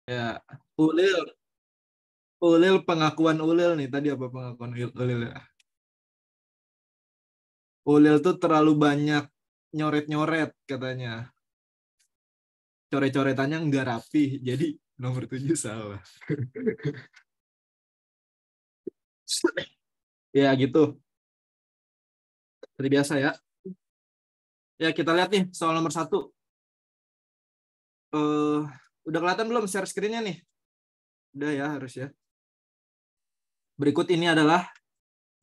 Ya, Ulil, Ulil pengakuan Ulil nih tadi apa pengakuan Ulil ya? Ulil tuh terlalu banyak nyoret-nyoret katanya. Coret-coretannya nggak rapih, jadi nomor 7 salah. Ya gitu, seperti biasa ya. Ya kita lihat nih soal nomor 1. Eh, udah kelihatan belum share screen-nya nih? Udah ya harus ya. Berikut ini adalah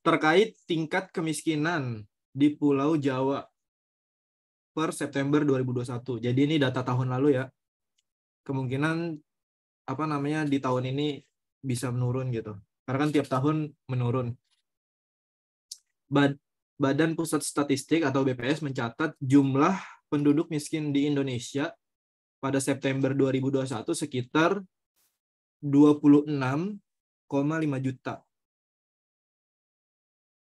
terkait tingkat kemiskinan di Pulau Jawa per September 2021. Jadi ini data tahun lalu ya. Kemungkinan apa namanya di tahun ini bisa menurun gitu. Karena kan tiap tahun menurun. Badan Pusat Statistik atau BPS mencatat jumlah penduduk miskin di Indonesia pada September 2021 sekitar 26,5 juta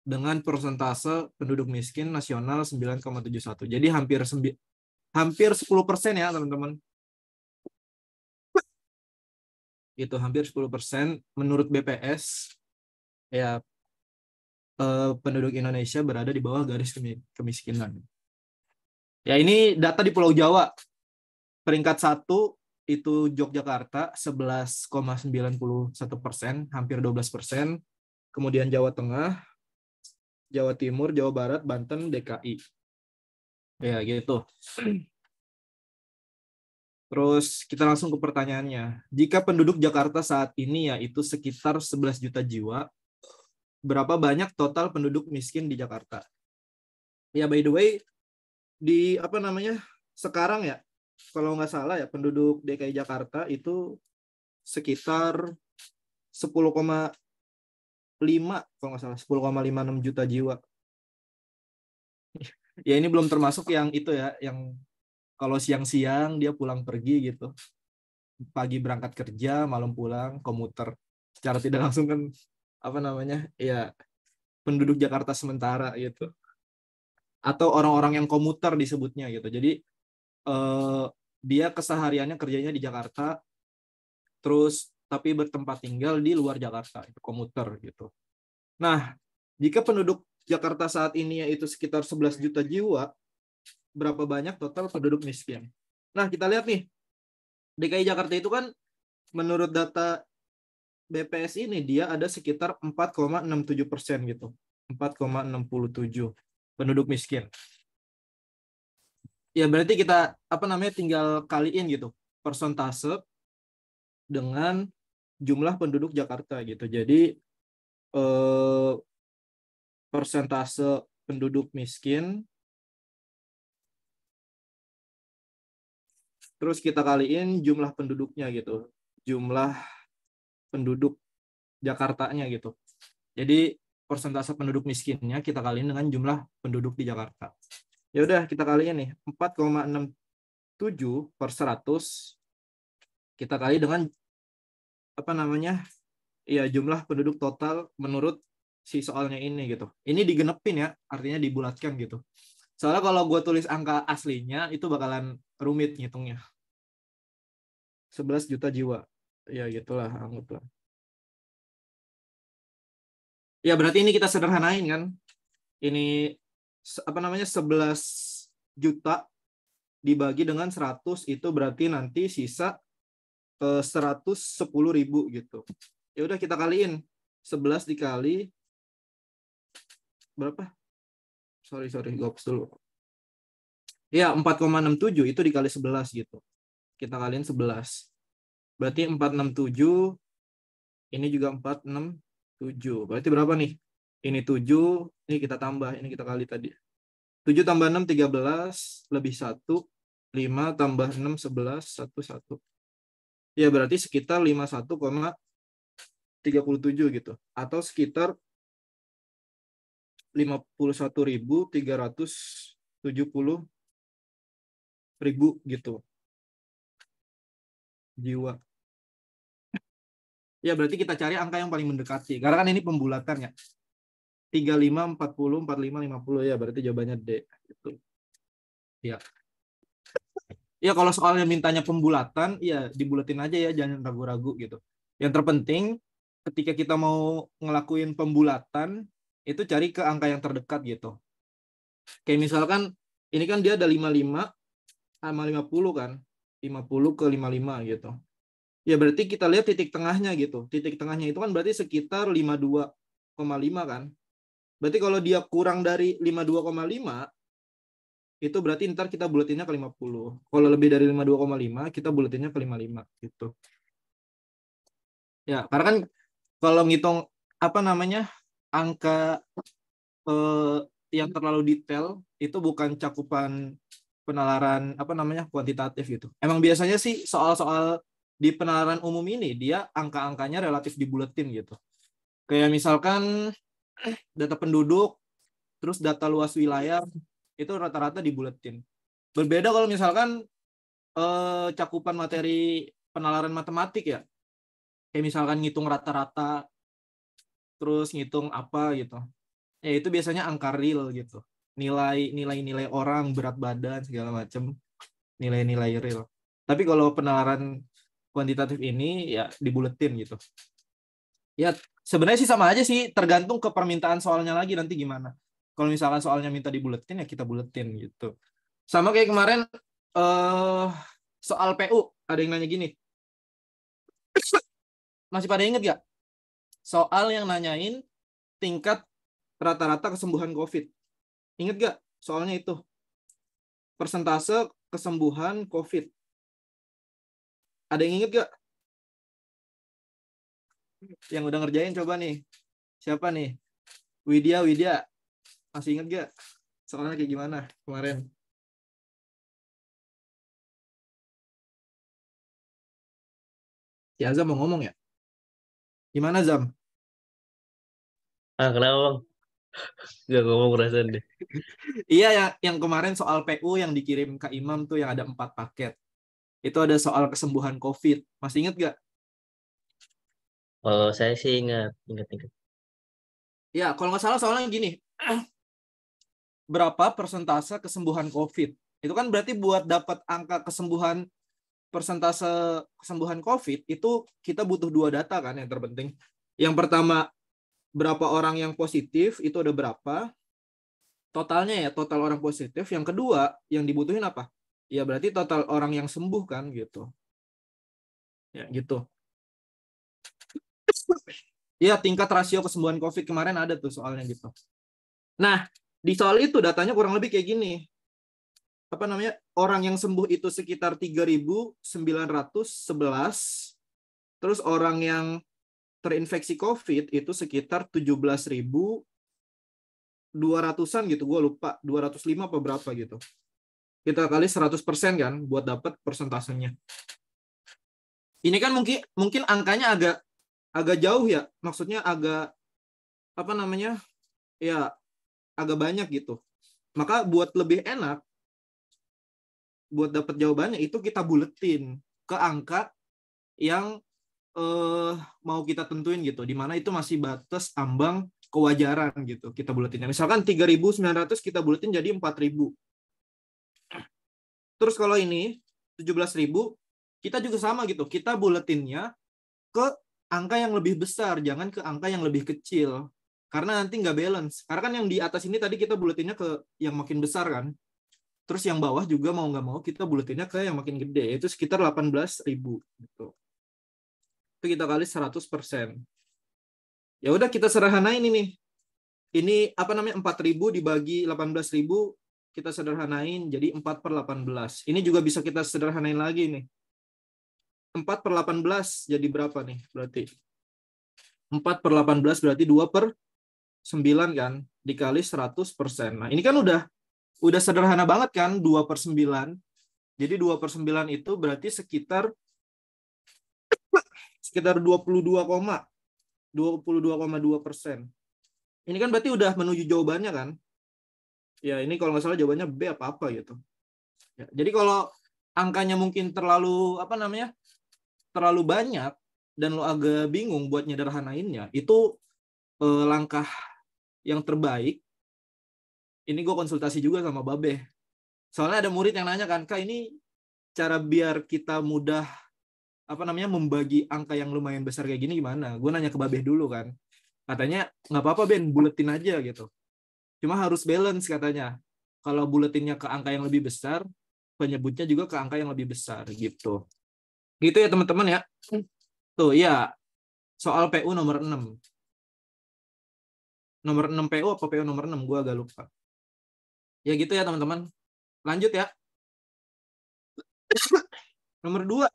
dengan persentase penduduk miskin nasional 9,71. Jadi hampir 10% ya, teman-teman. Itu hampir 10% menurut BPS ya, penduduk Indonesia berada di bawah garis kemiskinan. Ya ini data di Pulau Jawa. Peringkat 1 itu Yogyakarta 11,91%, hampir 12%. Kemudian Jawa Tengah, Jawa Timur, Jawa Barat, Banten, DKI. Ya gitu. Terus kita langsung ke pertanyaannya. Jika penduduk Jakarta saat ini yaitu sekitar 11 juta jiwa, berapa banyak total penduduk miskin di Jakarta? Ya by the way, di apa namanya sekarang ya, kalau nggak salah ya penduduk DKI Jakarta itu sekitar 10,5 kalau nggak salah 10,56 juta jiwa. Ya ini belum termasuk yang itu ya, yang kalau siang-siang dia pulang pergi gitu, pagi berangkat kerja, malam pulang, komuter. Secara tidak langsung kan apa namanya ya penduduk Jakarta sementara gitu, atau orang-orang yang komuter disebutnya gitu. Jadi eh, dia kesehariannya kerjanya di Jakarta, terus tapi bertempat tinggal di luar Jakarta, itu komuter gitu. Nah, jika penduduk Jakarta saat ini yaitu sekitar 11 juta jiwa, berapa banyak total penduduk miskin? Nah, kita lihat nih, DKI Jakarta itu kan menurut data BPS ini dia ada sekitar 4,67% gitu. 4,67 penduduk miskin. Ya berarti kita apa namanya tinggal kaliin gitu persentase dengan jumlah penduduk Jakarta gitu. Jadi eh, persentase penduduk miskin terus kita kaliin jumlah penduduknya gitu. Jumlah penduduk Jakartanya gitu. Jadi persentase penduduk miskinnya kita kaliin dengan jumlah penduduk di Jakarta. Ya udah kita kaliin nih 4,67 per 100 kita kali dengan apa namanya ya jumlah penduduk total menurut si soalnya ini gitu. Ini digenepin ya, artinya dibulatkan gitu. Soalnya kalau gue tulis angka aslinya itu bakalan rumit ngitungnya. 11 juta jiwa. Ya gitulah anggaplah. Ya berarti ini kita sederhanain kan. Ini apa namanya 11 juta dibagi dengan 100 itu berarti nanti sisa 110.000 gitu. Ya udah kita kaliin 11 dikali berapa? Sorry, gue hapus dulu. Ya, 4,67 itu dikali 11 gitu. Kita kaliin 11. Berarti 467, ini juga 467. Berarti berapa nih? Ini 7, ini kita tambah, ini kita kali tadi. 7 tambah 6, 13, lebih 1, 5 tambah 6, 11, 1, 1. Ya, berarti sekitar 51,37 gitu. Atau sekitar 51.370.000 gitu jiwa. Ya berarti kita cari angka yang paling mendekati. Karena kan ini pembulatan ya. 35, 40, 45, 50 ya berarti jawabannya D. Gitu. Ya. Ya kalau soalnya mintanya pembulatan, ya dibulatin aja ya, jangan ragu-ragu gitu. Yang terpenting ketika kita mau ngelakuin pembulatan, itu cari ke angka yang terdekat gitu. Kayak misalkan ini kan dia ada 55 sama 50 kan. 50 ke 55 gitu. Ya berarti kita lihat titik tengahnya gitu. Titik tengahnya itu kan berarti sekitar 52,5 kan. Berarti kalau dia kurang dari 52,5, itu berarti ntar kita bulatinnya ke 50. Kalau lebih dari 52,5, kita bulatinnya ke 55 gitu. Ya, karena kan kalau ngitung apa namanya angka eh, yang terlalu detail itu bukan cakupan penalaran apa namanya kuantitatif gitu. Emang biasanya sih soal-soal di penalaran umum ini dia angka-angkanya relatif dibuletin gitu. Kayak misalkan data penduduk, terus data luas wilayah itu rata-rata dibuletin. Berbeda kalau misalkan cakupan materi penalaran matematik ya. Kayak misalkan ngitung rata-rata, terus ngitung apa gitu. Ya itu biasanya angka real gitu. Nilai-nilai orang, berat badan, segala macam. Nilai-nilai real. Tapi kalau penalaran kuantitatif ini ya dibuletin gitu. Ya sebenarnya sih sama aja sih, tergantung ke permintaan soalnya lagi nanti gimana. Kalau misalkan soalnya minta dibuletin ya kita buletin gitu. Sama kayak kemarin soal PU, ada yang nanya gini. Masih pada inget gak? Soal yang nanyain tingkat rata-rata kesembuhan COVID. Ingat gak soalnya itu? Persentase kesembuhan COVID. Ada yang inget gak? Yang udah ngerjain coba nih. Siapa nih? Widya. Masih inget gak? Soalnya kayak gimana kemarin? Si Azam mau ngomong ya? Gimana Zam? Ah, kenapa bang? Gak ngomong perasaan deh. Iya yang kemarin soal PU yang dikirim ke Imam tuh yang ada 4 paket. Itu ada soal kesembuhan COVID. Masih inget gak? Oh, saya sih ingat. Ya, kalau nggak salah soalnya gini. Berapa persentase kesembuhan COVID? Itu kan berarti buat dapat angka kesembuhan, persentase kesembuhan COVID, itu kita butuh 2 data kan yang terpenting. Yang pertama, berapa orang yang positif, itu ada berapa. Totalnya ya, total orang positif. Yang kedua, yang dibutuhin apa? Ya berarti total orang yang sembuh kan gitu. Ya gitu. Ya tingkat rasio kesembuhan COVID kemarin ada tuh soalnya gitu. Nah, di soal itu datanya kurang lebih kayak gini. Apa namanya? Orang yang sembuh itu sekitar 3.911, terus orang yang terinfeksi COVID itu sekitar 17.200-an gitu. Gue lupa, 205 apa berapa gitu. Kita kali 100% kan buat dapat persentasenya. Ini kan mungkin mungkin angkanya agak agak jauh ya. Maksudnya agak apa namanya? Ya agak banyak gitu. Maka buat lebih enak buat dapat jawabannya itu kita buletin ke angka yang mau kita tentuin gitu, di mana itu masih batas ambang kewajaran gitu kita buletinnya. Misalkan 3.900 kita buletin jadi 4.000. Terus kalau ini 17.000 kita juga sama gitu, kita buletinnya ke angka yang lebih besar, jangan ke angka yang lebih kecil. Karena nanti nggak balance. Karena kan yang di atas ini tadi kita buletinnya ke yang makin besar kan. Terus yang bawah juga mau nggak mau kita buletinnya ke yang makin gede, yaitu sekitar 18.000 gitu. Itu kita kali 100%. Ya udah kita sederhanain ini. Ini apa namanya 4.000 dibagi 18.000 kita sederhanain jadi 4/18. Ini juga bisa kita sederhanain lagi nih. 4/18 jadi berapa nih? Berarti 4/18 berarti 2/9 kan dikali 100%. Nah, ini kan udah sederhana banget kan 2/9. Jadi 2/9 itu berarti sekitar 22,2%. Ini kan berarti udah menuju jawabannya kan? Ya ini kalau nggak salah jawabannya B apa gitu. Ya, jadi kalau angkanya mungkin terlalu apa namanya terlalu banyak dan lo agak bingung buat nyederhanainnya, itu langkah yang terbaik. Ini gue konsultasi juga sama Babe. Soalnya ada murid yang nanya kan, Kak ini cara biar kita mudah membagi angka yang lumayan besar kayak gini gimana? Gue nanya ke Babeh dulu kan. Katanya nggak apa-apa Ben, buletin aja gitu. Cuma harus balance katanya. Kalau buletinnya ke angka yang lebih besar, penyebutnya juga ke angka yang lebih besar gitu. Gitu ya teman-teman ya. Tuh ya, soal PU nomor 6. Nomor 6 PU apa PU nomor 6? Gue agak lupa. Ya gitu ya teman-teman. Lanjut ya. Nomor 2,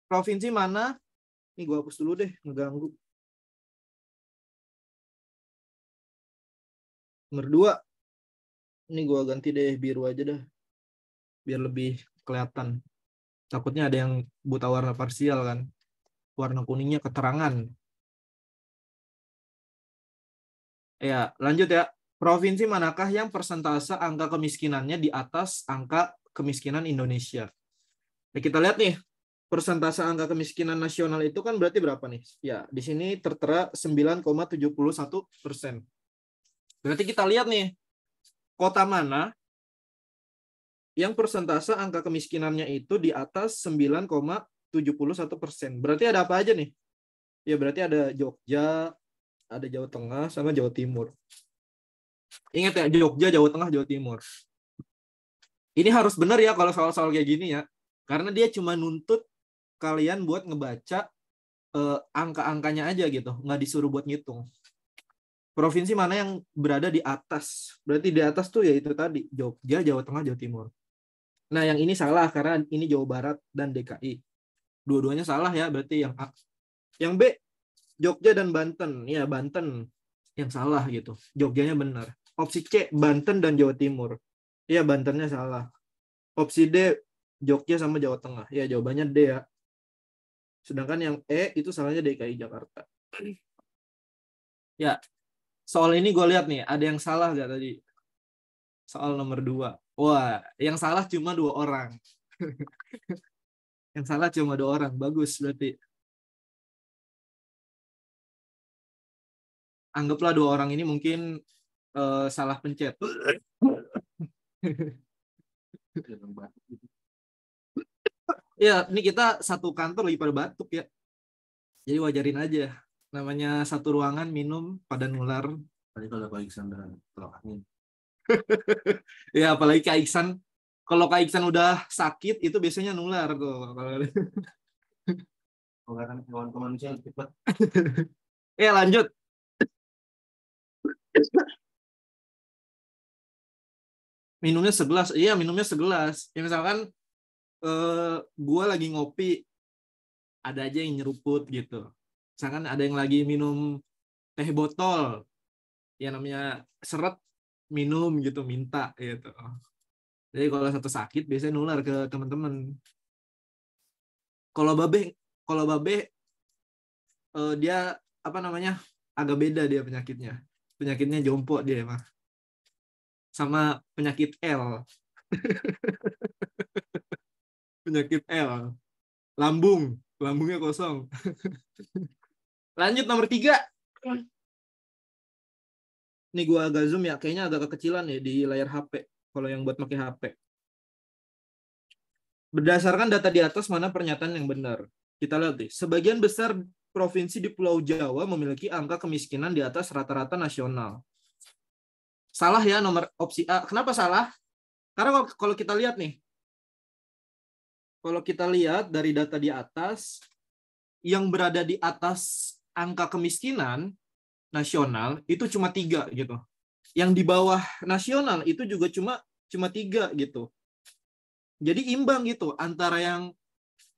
provinsi mana? Ini gue hapus dulu deh, ngeganggu. Nomor 2, ini gue ganti deh biru aja dah. Biar lebih kelihatan. Takutnya ada yang buta warna parsial kan. Warna kuningnya keterangan. Ya, lanjut ya. Provinsi manakah yang persentase angka kemiskinannya di atas angka kemiskinan Indonesia? Nah, kita lihat nih, persentase angka kemiskinan nasional itu kan berarti berapa nih? Ya, di sini tertera 9,71%. Berarti kita lihat nih, kota mana yang persentase angka kemiskinannya itu di atas 9,71%. Berarti ada apa aja nih? Ya, berarti ada Jogja, ada Jawa Tengah, sama Jawa Timur. Ingat ya, Jogja, Jawa Tengah, Jawa Timur. Ini harus benar ya kalau soal-soal kayak gini ya. Karena dia cuma nuntut kalian buat ngebaca angka-angkanya aja gitu. Nggak disuruh buat ngitung. Provinsi mana yang berada di atas? Berarti di atas tuh ya itu tadi. Jogja, Jawa Tengah, Jawa Timur. Nah, yang ini salah karena ini Jawa Barat dan DKI. Dua-duanya salah ya, berarti yang A. Yang B, Jogja dan Banten. Ya, Banten yang salah gitu. Jogjanya benar. Opsi C, Banten dan Jawa Timur. Ya, Bantennya salah. Opsi D, Jogja sama Jawa Tengah. Ya, jawabannya D ya. Sedangkan yang E itu salahnya DKI Jakarta. Ya, soal ini gue lihat nih, ada yang salah gak tadi? Soal nomor 2. Wah, yang salah cuma 2 orang. Yang salah cuma 2 orang. Bagus berarti. Anggaplah 2 orang ini mungkin salah pencet. Ya, ini kita satu kantor lagi pada batuk ya. Jadi wajarin aja. Namanya satu ruangan minum pada nular. Tadi kalau Pak Iksan udah tolak angin. Ya, apalagi Kak Iksan. Kalau Kak Iksan udah sakit, itu biasanya nular tuh. Karena hewan ke manusia cepat. Ya, lanjut. Minumnya segelas. Iya, minumnya segelas. Ya, misalkan gue lagi ngopi, ada aja yang nyeruput gitu. Misalkan ada yang lagi minum teh botol, ya namanya seret, minum gitu, minta gitu. Jadi kalau satu sakit biasanya nular ke teman-teman. Kalau babe dia agak beda dia penyakitnya. Penyakitnya jompo dia mah. Sama penyakit L. Penyakit L. Lambungnya kosong. Lanjut nomor 3. Ini gua agak zoom ya, kayaknya agak kekecilan ya di layar HP. Kalau yang buat pakai HP. Berdasarkan data di atas, mana pernyataan yang benar? Kita lihat deh. Sebagian besar provinsi di Pulau Jawa memiliki angka kemiskinan di atas rata-rata nasional. Salah ya nomor opsi A. Kenapa salah? Karena kalau kita lihat nih, kalau kita lihat dari data di atas, yang berada di atas angka kemiskinan nasional itu cuma 3 gitu. Yang di bawah nasional itu juga cuma 3 gitu. Jadi imbang gitu antara yang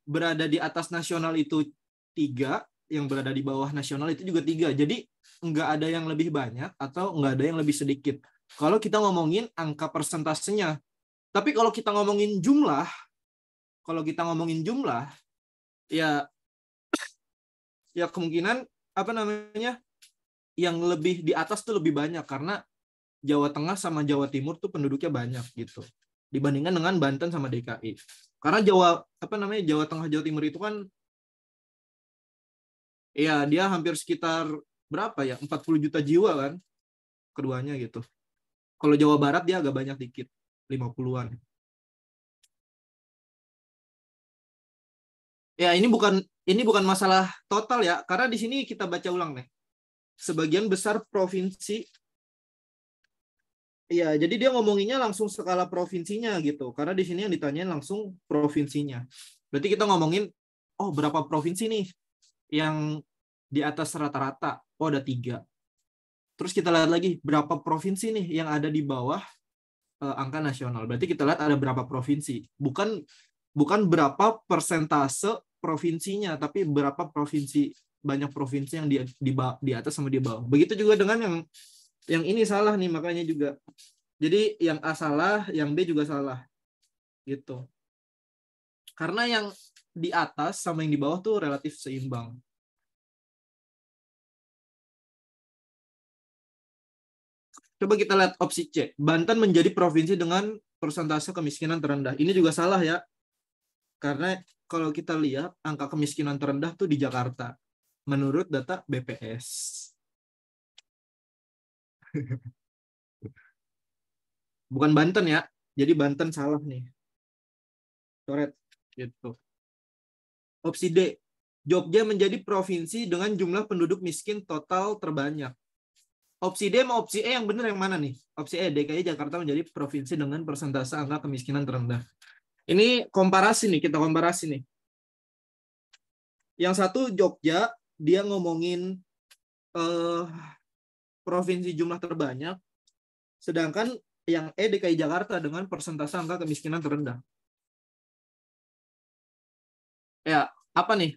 berada di atas nasional itu 3, yang berada di bawah nasional itu juga 3. Jadi nggak ada yang lebih banyak atau nggak ada yang lebih sedikit. Kalau kita ngomongin angka persentasenya. Tapi kalau kita ngomongin jumlah, ya kemungkinan yang lebih di atas tuh lebih banyak karena Jawa Tengah sama Jawa Timur tuh penduduknya banyak gitu dibandingkan dengan Banten sama DKI. Karena Jawa Tengah Jawa Timur itu kan ya dia hampir sekitar berapa ya? 40 juta jiwa kan keduanya gitu. Kalau Jawa Barat dia agak banyak dikit, 50-an. Ya, ini bukan masalah total ya, karena di sini kita baca ulang nih. Sebagian besar provinsi, ya, jadi dia ngomonginnya langsung skala provinsinya gitu. Karena di sini yang ditanyain langsung provinsinya. Berarti kita ngomongin, oh berapa provinsi nih yang di atas rata-rata? Oh ada 3. Terus kita lihat lagi berapa provinsi nih yang ada di bawah angka nasional. Berarti kita lihat ada berapa provinsi. Bukan berapa persentase provinsinya, tapi berapa provinsi, banyak provinsi yang di atas sama di bawah. Begitu juga dengan yang ini salah nih, makanya juga. Jadi yang A salah, yang B juga salah. Gitu. Karena yang di atas sama yang di bawah tuh relatif seimbang. Coba kita lihat opsi C. Banten menjadi provinsi dengan persentase kemiskinan terendah. Ini juga salah ya. Karena kalau kita lihat angka kemiskinan terendah tuh di Jakarta. Menurut data BPS. Bukan Banten ya. Jadi Banten salah nih. Coret. Gitu. Opsi D. Jogja menjadi provinsi dengan jumlah penduduk miskin total terbanyak. Opsi D sama opsi E yang benar yang mana nih? Opsi E, DKI Jakarta menjadi provinsi dengan persentase angka kemiskinan terendah. Ini komparasi nih, kita komparasi nih. Yang satu Jogja, dia ngomongin provinsi jumlah terbanyak, sedangkan yang E DKI Jakarta dengan persentase angka kemiskinan terendah. Ya, apa nih?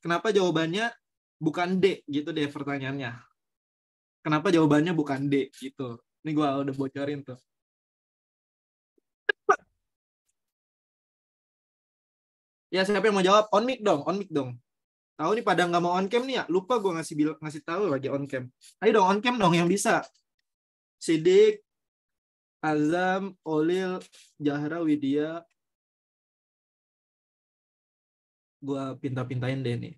Kenapa jawabannya bukan D gitu deh pertanyaannya. Kenapa jawabannya bukan D gitu. Ini gue udah bocorin tuh. Ya siapa yang mau jawab? On mic dong, on mic dong. Tahu nih pada nggak mau on cam nih ya? Lupa gue ngasih tahu lagi on cam. Ayo dong on cam dong yang bisa. Sidik, Azam, Olil, Jahra, Widya. Gue pinta-pintain deh nih.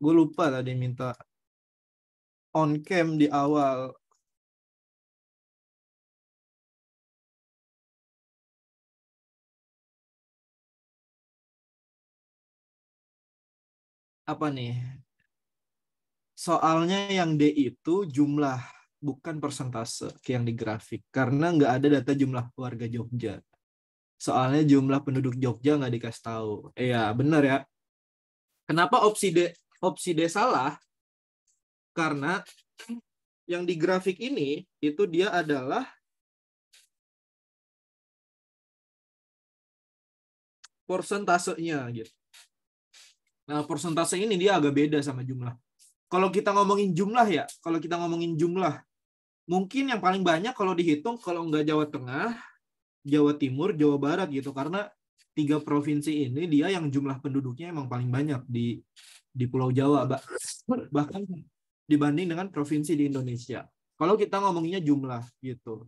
Gue lupa tadi minta on cam di awal. Apa nih? Soalnya yang D itu jumlah, bukan persentase kayak yang di grafik. Karena nggak ada data jumlah warga Jogja. Soalnya jumlah penduduk Jogja nggak dikasih tahu. Iya, benar ya. Kenapa opsi D salah? Karena yang di grafik ini itu dia adalah persentasenya gitu. Nah, persentase ini dia agak beda sama jumlah. Kalau kita ngomongin jumlah ya, mungkin yang paling banyak kalau dihitung kalau nggak Jawa Tengah, Jawa Timur, Jawa Barat gitu, karena 3 provinsi ini dia yang jumlah penduduknya emang paling banyak di Pulau Jawa, bahkan dibanding dengan provinsi di Indonesia. Kalau kita ngomonginnya jumlah gitu.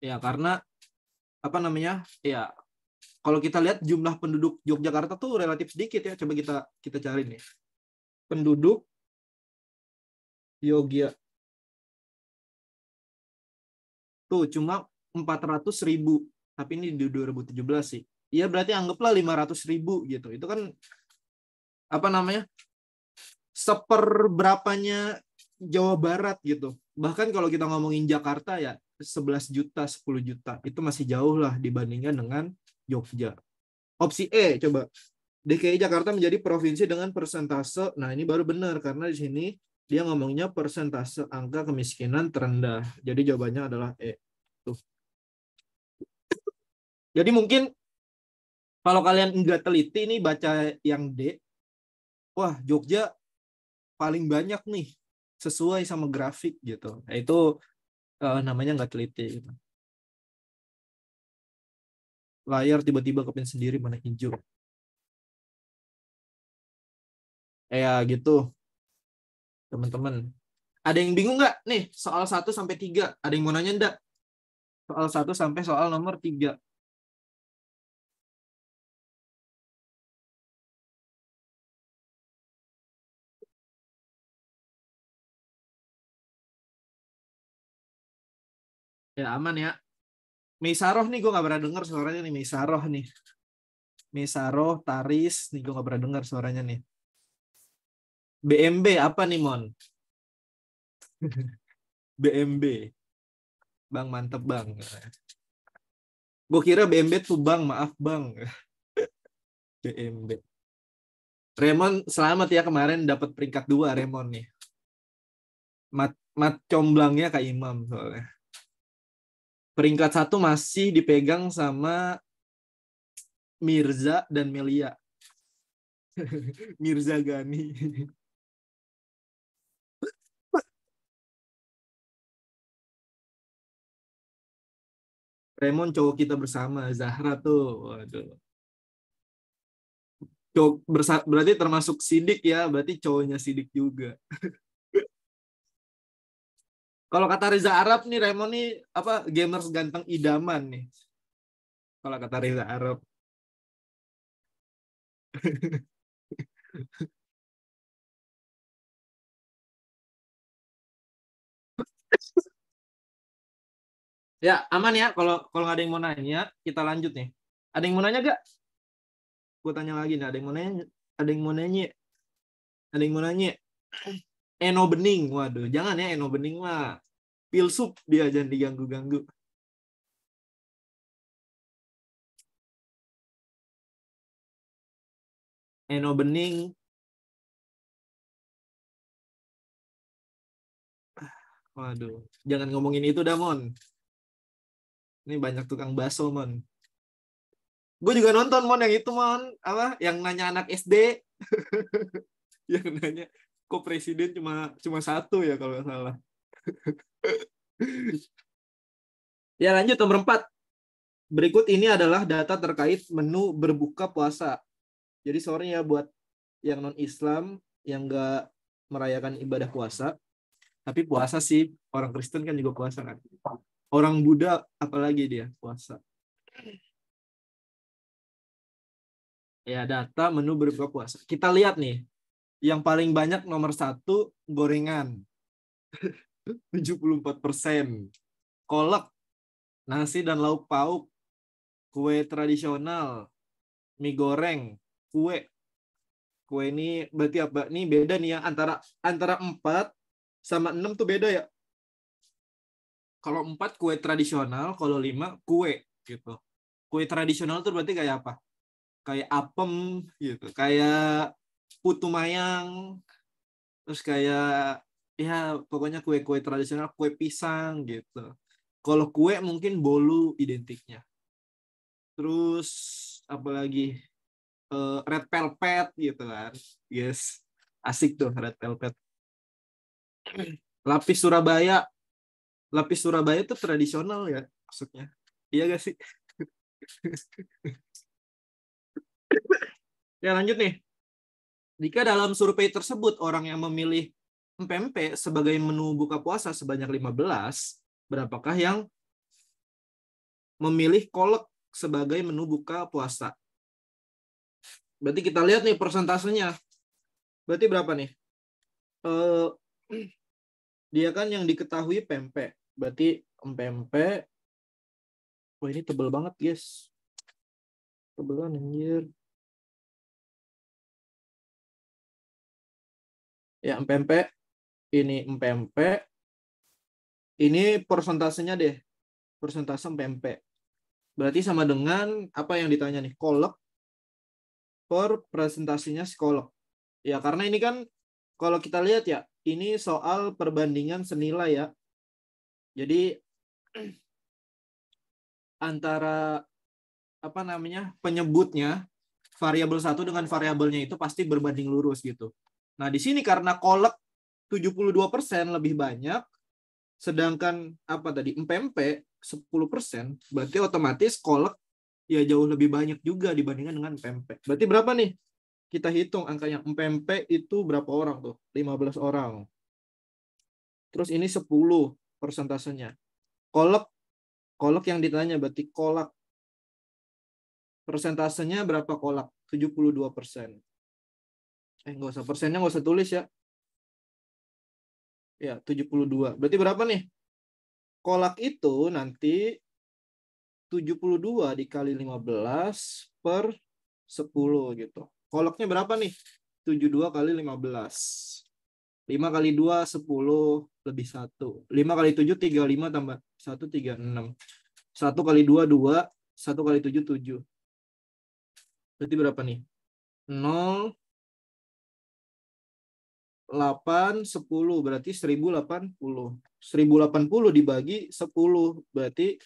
Ya, karena apa namanya? Ya, kalau kita lihat jumlah penduduk Yogyakarta tuh relatif sedikit ya. Coba kita cari nih. Penduduk Yogyakarta tuh cuma 400.000. Tapi ini di 2017 sih. Iya berarti anggaplah 500.000 gitu. Itu kan apa namanya? Seperberapanya Jawa Barat gitu. Bahkan kalau kita ngomongin Jakarta ya 11 juta, 10 juta. Itu masih jauh lah dibandingkan dengan Jogja. Opsi E coba. DKI Jakarta menjadi provinsi dengan persentase. Nah, ini baru benar karena di sini dia ngomongnya persentase angka kemiskinan terendah. Jadi jawabannya adalah E. Tuh. Jadi mungkin kalau kalian nggak teliti nih baca yang D, wah Jogja paling banyak nih sesuai sama grafik gitu. Nah, itu namanya nggak teliti. Gitu. Layar tiba-tiba kepin sendiri mana hijau. Ya gitu, teman-teman. Ada yang bingung nggak nih soal 1 sampai 3? Ada yang mau nanya enggak? Soal 1 sampai soal nomor 3. Ya aman ya. Meisaroh nih gue nggak pernah dengar suaranya nih. Meisaroh nih. Meisaroh, Taris nih gue nggak pernah dengar suaranya nih. BMB apa nih Mon? BMB. Bang mantep bang. Gue kira BMB tuh bang, maaf bang. BMB. Remon selamat ya kemarin dapat peringkat 2 Remon nih. Mat comblangnya Kak Imam soalnya. Peringkat 1 masih dipegang sama Mirza dan Melia. Mirza Gani. Remon cowok kita bersama, Zahra tuh. Waduh. Berarti termasuk Sidik ya, berarti cowoknya Sidik juga. Kalau kata Reza Arab nih, Remon nih apa gamers ganteng idaman nih. Kalau kata Reza Arab. Ya aman ya. Kalau nggak ada yang mau nanya, kita lanjut nih. Ada yang mau nanya gak? Gue tanya lagi nih. Ada yang mau nanya? Ada yang mau nanya? Ada yang mau nanya? Eno Bening, waduh, jangan ya Eno Bening mah. Filsuf dia jangan diganggu-ganggu. Eno Bening, waduh, jangan ngomongin itu dah Mon. Ini banyak tukang bakso Mon. Gue juga nonton Mon yang itu Mon, apa? Yang nanya anak SD, yang nanya kok presiden cuma satu ya kalau nggak salah. Ya lanjut nomor 4. Berikut ini adalah data terkait menu berbuka puasa. Jadi sorry ya buat yang non-Islam yang nggak merayakan ibadah puasa. Tapi puasa sih, orang Kristen kan juga puasa kan. Orang Buddha apalagi dia puasa. Ya data menu berbuka puasa. Kita lihat nih, yang paling banyak nomor 1 gorengan. 74%. Kolak, nasi dan lauk pauk, kue tradisional, mie goreng, kue. Kue ini berarti apa? Ini beda nih ya antara 4 sama 6 tuh beda ya. Kalau 4 kue tradisional, kalau 5 kue gitu. Kue tradisional tuh berarti kayak apa? Kayak apem gitu, kayak putu mayang, terus kayak ya pokoknya kue-kue tradisional, kue pisang gitu. Kalau kue mungkin bolu identiknya. Terus apalagi red velvet gitu kan. Yes. Asik tuh red velvet. Lapis Surabaya. Lapis Surabaya tuh tradisional ya maksudnya. Iya gak sih? Ya lanjut nih. Jika dalam survei tersebut orang yang memilih empempe sebagai menu buka puasa sebanyak 15, berapakah yang memilih kolak sebagai menu buka puasa? Berarti kita lihat nih persentasenya. Berarti berapa nih? Eh, dia kan yang diketahui pempek. Berarti empempe. Wah ini tebel banget guys. Tebelan anjir. Ya empempe. Ini empempe. Ini persentasenya deh. Persentase empempe. Berarti sama dengan apa yang ditanya nih. Kolak per presentasinya psikolog. Ya, karena ini kan kalau kita lihat ya, ini soal perbandingan senilai ya. Jadi antara apa namanya penyebutnya variabel satu dengan variabelnya itu pasti berbanding lurus gitu. Nah, di sini karena kolak 72% lebih banyak, sedangkan apa tadi empempe 10%, berarti otomatis kolak ya jauh lebih banyak juga dibandingkan dengan pempek. Berarti berapa nih? Kita hitung angkanya. Empempe itu berapa orang tuh? 15 orang. Terus ini 10 persentasenya. Kolak, kolak yang ditanya berarti kolak. Persentasenya berapa kolak? 72%. Nggak usah persennya, nggak usah tulis ya. Ya, 72. Berarti berapa nih? kolak itu nanti 72 dikali 15 per 10 gitu. Kolaknya berapa nih? 72 kali 15. 5 kali 2, 10 lebih 1. 5 kali 7, 35 tambah 1, 36. 1 kali 2, 2. 1 kali 7, 7. Berarti berapa nih? 0, 8, 10. Berarti 1080. 1080 dibagi 10. Berarti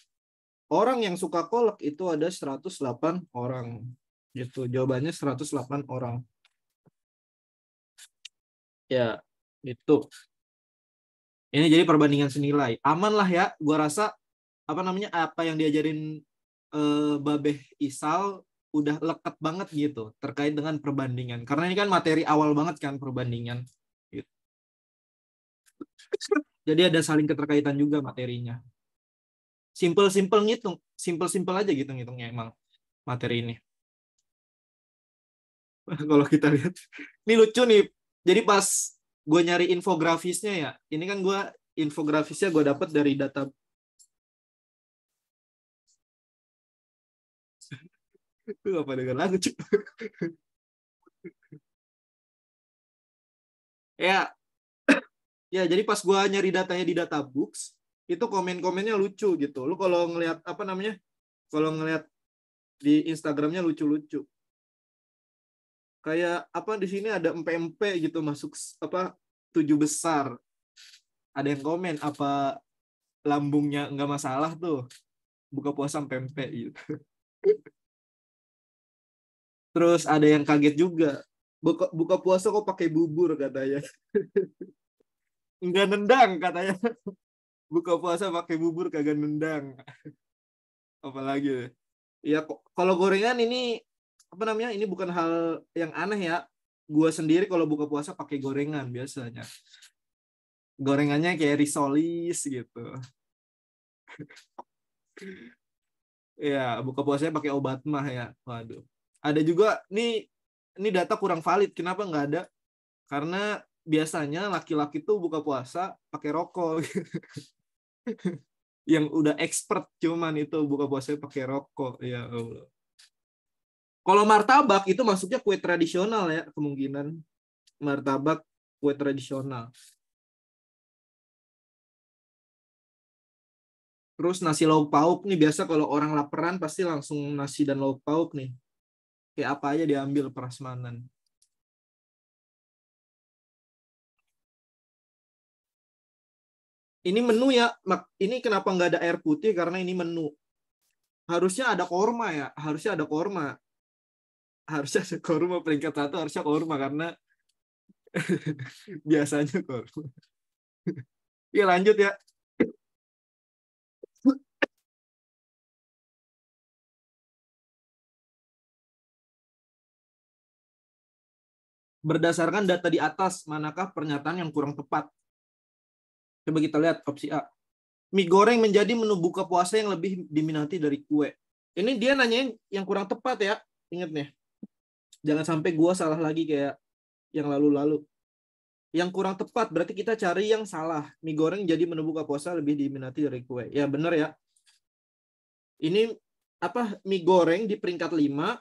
orang yang suka kolak itu ada 108 orang. Gitu. Jawabannya 108 orang. Ya, itu. Ini jadi perbandingan senilai. Aman lah ya. Gua rasa apa yang diajarin Babeh Isal udah leket banget gitu terkait dengan perbandingan. Karena ini kan materi awal banget kan perbandingan. Gitu. Jadi ada saling keterkaitan juga materinya. Simple-simple ngitung, simple-simple aja gitu ngitungnya emang materi ini. Kalau kita lihat, ini lucu nih. Jadi pas gue nyari infografisnya ya, ini kan gue infografisnya gue dapat dari data. Itu apa dengan lagu cuy? Ya, ya jadi pas gue nyari datanya di Databooks, itu komen-komennya lucu gitu. Lu kalau ngelihat kalau ngelihat di Instagramnya lucu-lucu. Kayak di sini ada empe-empe gitu masuk 7 besar. Ada yang komen apa lambungnya nggak masalah tuh buka puasa empe-empe gitu. Terus ada yang kaget juga. Buka puasa kok pakai bubur katanya. Enggak nendang katanya. Buka puasa pakai bubur kagak nendang. Apalagi ya kalau gorengan ini ini bukan hal yang aneh ya. Gua sendiri kalau buka puasa pakai gorengan biasanya. Gorengannya kayak risolis gitu. Ya, buka puasanya pakai obat mah ya. Waduh. Ada juga ini data kurang valid. Kenapa nggak ada? Karena biasanya laki-laki tuh buka puasa pakai rokok. Yang udah expert cuman itu buka puasanya pakai rokok. Ya Allah. Kalau martabak itu masuknya kue tradisional ya kemungkinan. Martabak kue tradisional. Terus nasi lauk pauk nih biasa kalau orang laparan pasti langsung nasi dan lauk pauk nih. Kayak apa aja diambil prasmanan. Ini menu ya. Ini kenapa nggak ada air putih? Karena ini menu. Harusnya ada korma ya. Harusnya ada korma. Harusnya ada korma peringkat 1 harusnya korma karena biasanya korma. Ya lanjut ya. Berdasarkan data di atas, manakah pernyataan yang kurang tepat? Coba kita lihat opsi A. Mie goreng menjadi menu buka puasa yang lebih diminati dari kue. Ini dia nanyain yang kurang tepat ya. Ingat nih. Jangan sampai gua salah lagi kayak yang lalu-lalu. Yang kurang tepat berarti kita cari yang salah. Mie goreng jadi menu buka puasa lebih diminati dari kue. Ya benar ya. Ini mie goreng di peringkat 5,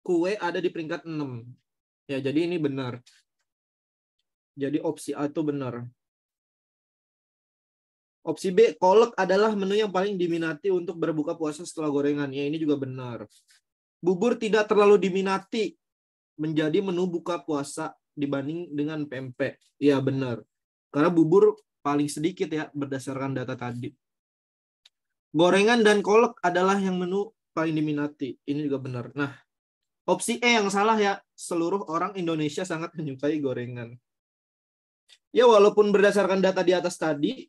kue ada di peringkat 6. Ya, jadi ini benar. Jadi opsi A itu benar. Opsi B, kolak adalah menu yang paling diminati untuk berbuka puasa setelah gorengan. Ya, ini juga benar. Bubur tidak terlalu diminati menjadi menu buka puasa dibanding dengan pempek. Ya, benar. Karena bubur paling sedikit ya berdasarkan data tadi. Gorengan dan kolak adalah yang menu paling diminati. Ini juga benar. Nah, opsi E yang salah ya. Seluruh orang Indonesia sangat menyukai gorengan. Ya, walaupun berdasarkan data di atas tadi,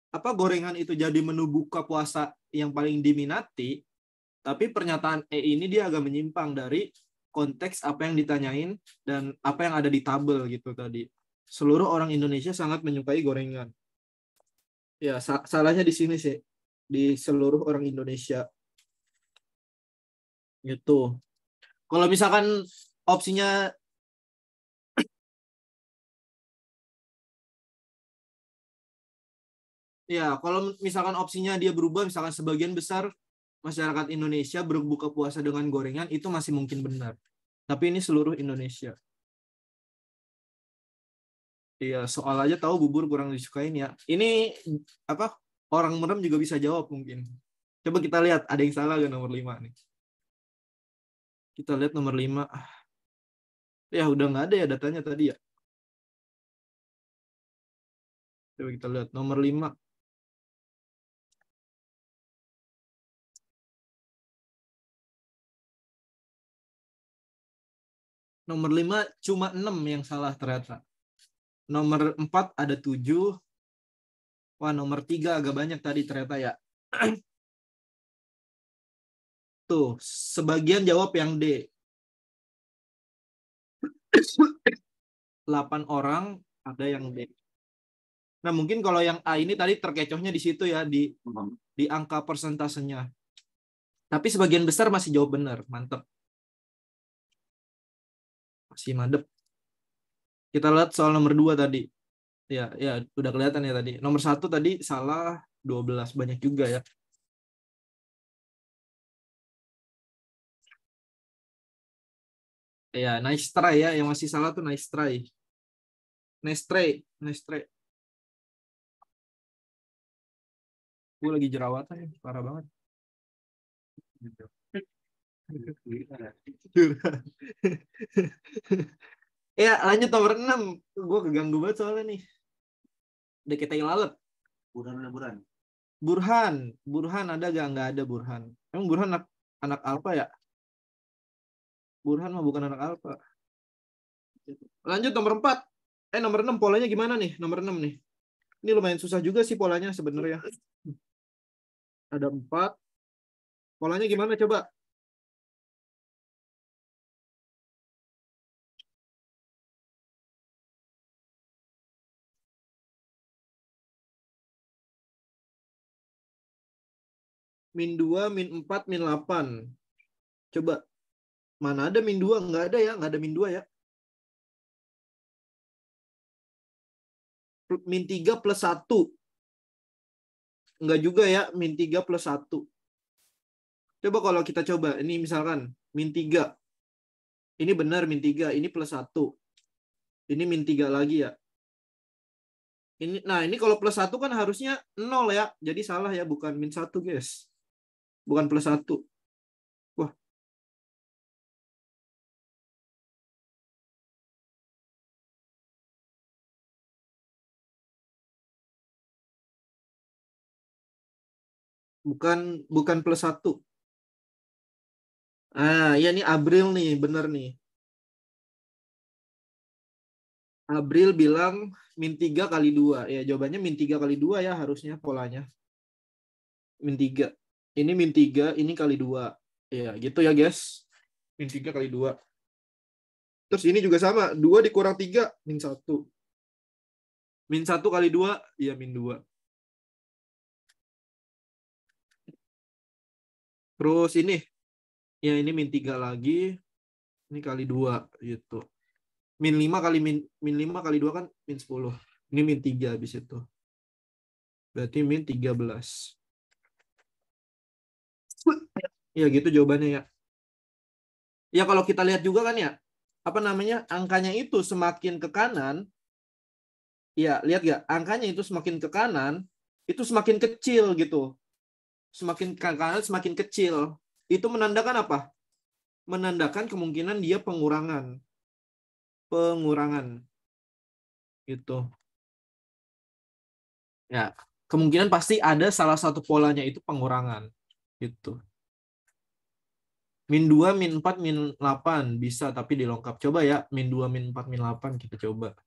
gorengan itu jadi menu buka puasa yang paling diminati, tapi pernyataan E ini dia agak menyimpang dari konteks apa yang ditanyain dan apa yang ada di tabel gitu tadi. Seluruh orang Indonesia sangat menyukai gorengan. Ya, salahnya di sini sih. Di seluruh orang Indonesia. Gitu. Kalau misalkan opsinya Ya, kalau misalkan opsinya dia berubah, misalkan sebagian besar masyarakat Indonesia berbuka puasa dengan gorengan, itu masih mungkin benar. Tapi ini seluruh Indonesia. Iya, soal aja tahu bubur kurang disukain ya. Ini apa? Orang merem juga bisa jawab mungkin. Coba kita lihat ada yang salah gak nomor 5 nih. Kita lihat nomor 5. Ya udah nggak ada ya datanya tadi ya. Coba kita lihat nomor 5. Nomor 5 cuma 6 yang salah ternyata. Nomor 4 ada 7. Wah, nomor 3 agak banyak tadi ternyata ya. Tuh, sebagian jawab yang D. 8 orang ada yang D. Nah, mungkin kalau yang A ini tadi terkecohnya di situ ya, di angka persentasenya. Tapi sebagian besar masih jawab benar. Mantap. Masih madep. Kita lihat soal nomor 2 tadi. Ya, udah kelihatan ya tadi. Nomor 1 tadi salah 12. Banyak juga ya. Ya, nice try ya. Yang masih salah tuh nice try. Nice try. Nice try. Gue lagi jerawatan ya. Parah banget. Ya, lanjut nomor 6. Gue keganggu banget soalnya nih. Udah kita yang lalat. Burhan ada gak? Nggak ada Burhan. Emang Burhan anak Alfa ya? Burhan mah bukan anak Alfa. Lanjut nomor 4. Nomor 6 polanya gimana nih? Nomor 6 nih. Ini lumayan susah juga sih polanya sebenarnya. Ada 4. Polanya gimana coba? Min 2, min 4, min 8. Coba. Mana ada min 2? Nggak ada ya. Nggak ada min 2 ya. Min 3 plus 1. Nggak juga ya. Min 3 plus 1. Coba kalau kita coba. Ini misalkan min 3. Ini benar min 3. Ini plus 1. Ini min 3 lagi ya. Nah, ini kalau plus 1 kan harusnya 0 ya. Jadi salah ya. Bukan min 1, guys. Bukan plus 1. Wah. Bukan plus 1. Ya nih April nih, bener nih. April bilang min 3 kali 2. Ya, jawabannya min 3 kali 2 ya harusnya polanya. Min 3. Ini min 3, ini kali 2. Ya, gitu ya, guys. Min 3 kali 2. Terus ini juga sama. 2 dikurang 3, min 1. Min 1 kali 2, ya min 2. Terus ini. Ya, ini min 3 lagi. Ini kali 2 gitu. Min 5 kali min 5 kali 2 kan min 10. Ini min 3 habis itu. Berarti min 13. Ya gitu jawabannya ya. Ya kalau kita lihat juga kan ya, apa namanya, angkanya itu semakin ke kanan, ya lihat gak, angkanya itu semakin ke kanan, itu semakin kecil gitu. Semakin ke kanan semakin kecil. Itu menandakan apa? Menandakan kemungkinan dia pengurangan. Pengurangan. Gitu. Ya, kemungkinan pasti ada salah satu polanya itu pengurangan. Gitu. Min 2, min 4, min 8 bisa tapi dilengkap. Coba ya, min 2, min 4, min 8 kita coba.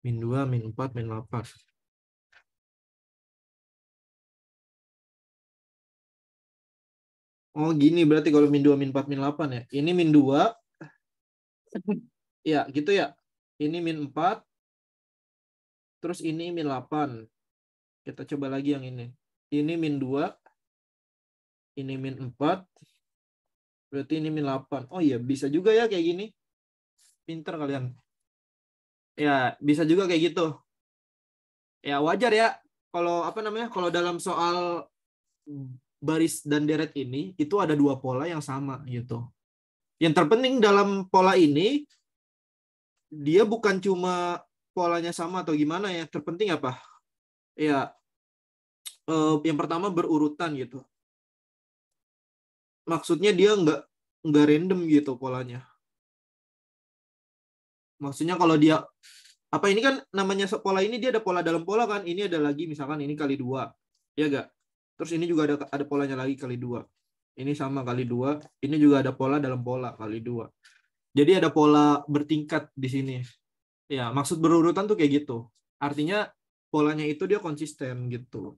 Min 2, min 4, min 8. Oh gini berarti kalau min 2, min 4, min 8 ya. Ini min 2. Ya gitu ya. Ini min 4. Terus ini min 8. Kita coba lagi yang ini. Ini min 2. Ini min 4. Berarti ini min 8. Oh iya bisa juga ya kayak gini. Pinter kalian. Ya, bisa juga kayak gitu. Ya wajar ya kalau apa namanya? Kalau dalam soal baris dan deret ini itu ada dua pola yang sama gitu. Yang terpenting dalam pola ini dia bukan cuma polanya sama atau gimana ya. Terpenting apa? Ya, yang pertama berurutan gitu. Maksudnya dia nggak random gitu polanya. Maksudnya kalau dia apa ini kan namanya pola ini dia ada pola dalam pola kan. Ini ada lagi misalkan ini kali 2. Ya enggak? Terus ini juga ada polanya lagi kali 2. Ini sama kali 2. Ini juga ada pola dalam pola kali 2. Jadi ada pola bertingkat di sini. Ya, maksud berurutan tuh kayak gitu. Artinya polanya itu dia konsisten gitu.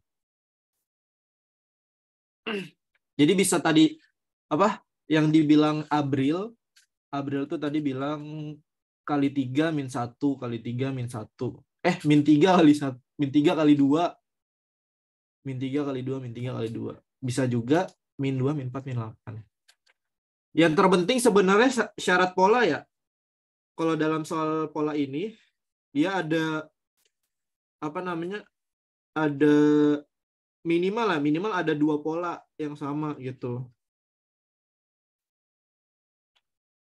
Jadi bisa tadi apa yang dibilang Abril tuh tadi bilang kali 3 min 1 kali 3 min 1. Min 3 kali 1, min 3 kali 2, min 3 kali 2, min 3 kali 2. Bisa juga min 2, min 4, min 8. Yang terpenting sebenarnya syarat pola ya. Kalau dalam soal pola ini, dia ada apa namanya? Ada minimal ada 2 pola yang sama gitu.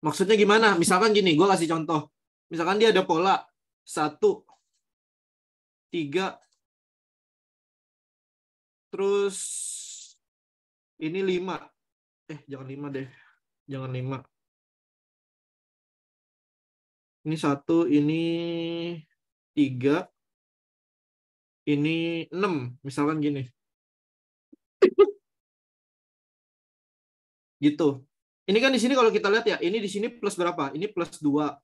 Maksudnya gimana? Misalkan gini, gue kasih contoh. Misalkan dia ada pola 1, 3, terus ini 5. Jangan 5 deh. Jangan 5. Ini 1, ini 3, ini 6. Misalkan gini. Gitu. Ini kan di sini kalau kita lihat ya, ini di sini plus berapa? Ini plus 2.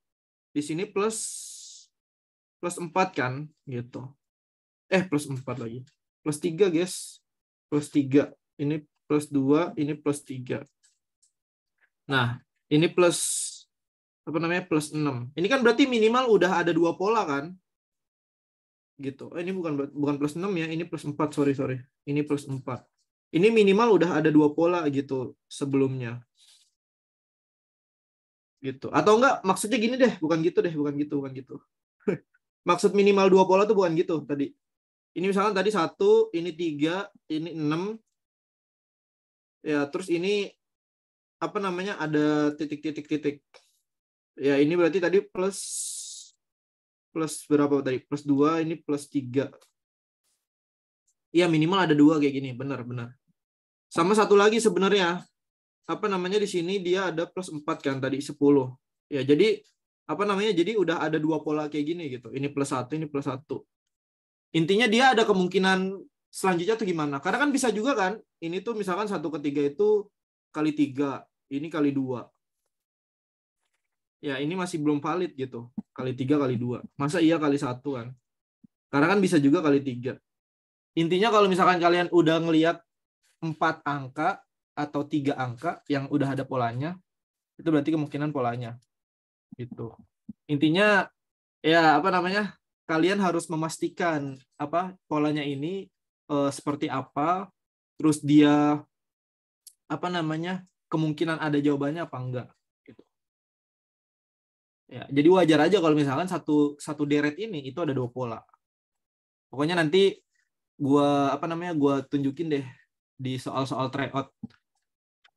Di sini plus 4 kan, gitu. Plus 4 lagi. Plus 3, guys. Plus 3. Ini plus 2, ini plus 3. Nah, ini plus apa namanya? Plus 6. Ini kan berarti minimal udah ada 2 pola kan? Gitu. Ini bukan plus 6 ya, ini plus 4, sorry. Ini plus 4. Ini minimal udah ada 2 pola gitu sebelumnya. Gitu. Atau enggak maksudnya gini deh, bukan gitu. Maksud minimal 2 pola tuh bukan gitu tadi. Ini misalkan tadi 1, ini 3, ini 6. Ya, terus ini apa namanya? Ada titik. Ya, ini berarti tadi plus berapa tadi? Plus 2, ini plus 3. Iya, minimal ada 2 kayak gini, benar. Sama satu lagi sebenarnya apa namanya di sini dia ada plus 4 kan tadi 10. Ya, jadi apa namanya? Jadi udah ada 2 pola kayak gini gitu. Ini plus 1, ini plus 1. Intinya dia ada kemungkinan selanjutnya tuh gimana? Karena kan bisa juga kan, ini tuh misalkan 1/3 itu kali 3, ini kali 2. Ya, ini masih belum valid gitu. Kali 3 kali 2. Masa iya kali 1 kan? Karena kan bisa juga kali 3. Intinya kalau misalkan kalian udah ngelihat 4 angka atau 3 angka yang udah ada polanya, itu berarti kemungkinan polanya. Gitu. Intinya ya apa namanya? Kalian harus memastikan apa polanya ini seperti apa, terus dia apa namanya? Kemungkinan ada jawabannya apa enggak gitu. Ya, jadi wajar aja kalau misalkan satu deret ini itu ada 2 pola. Pokoknya nanti gua tunjukin deh di soal-soal tryout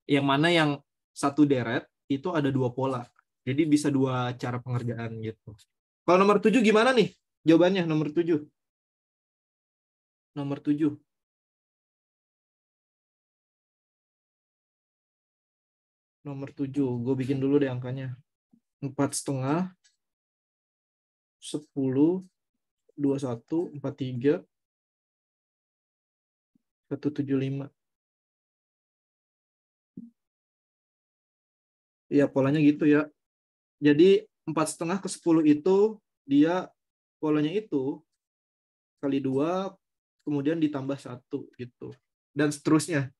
yang mana yang satu deret itu ada 2 pola. Jadi bisa 2 cara pengerjaan gitu. Kalau nomor 7 gimana nih? Jawabannya nomor 7. Nomor 7. Nomor 7. Gue bikin dulu deh angkanya. 4,5, 10, 21, 43, 175. Iya, polanya gitu ya. Jadi 4,5 ke 10 itu dia polanya itu kali 2 kemudian ditambah 1 gitu. Dan seterusnya.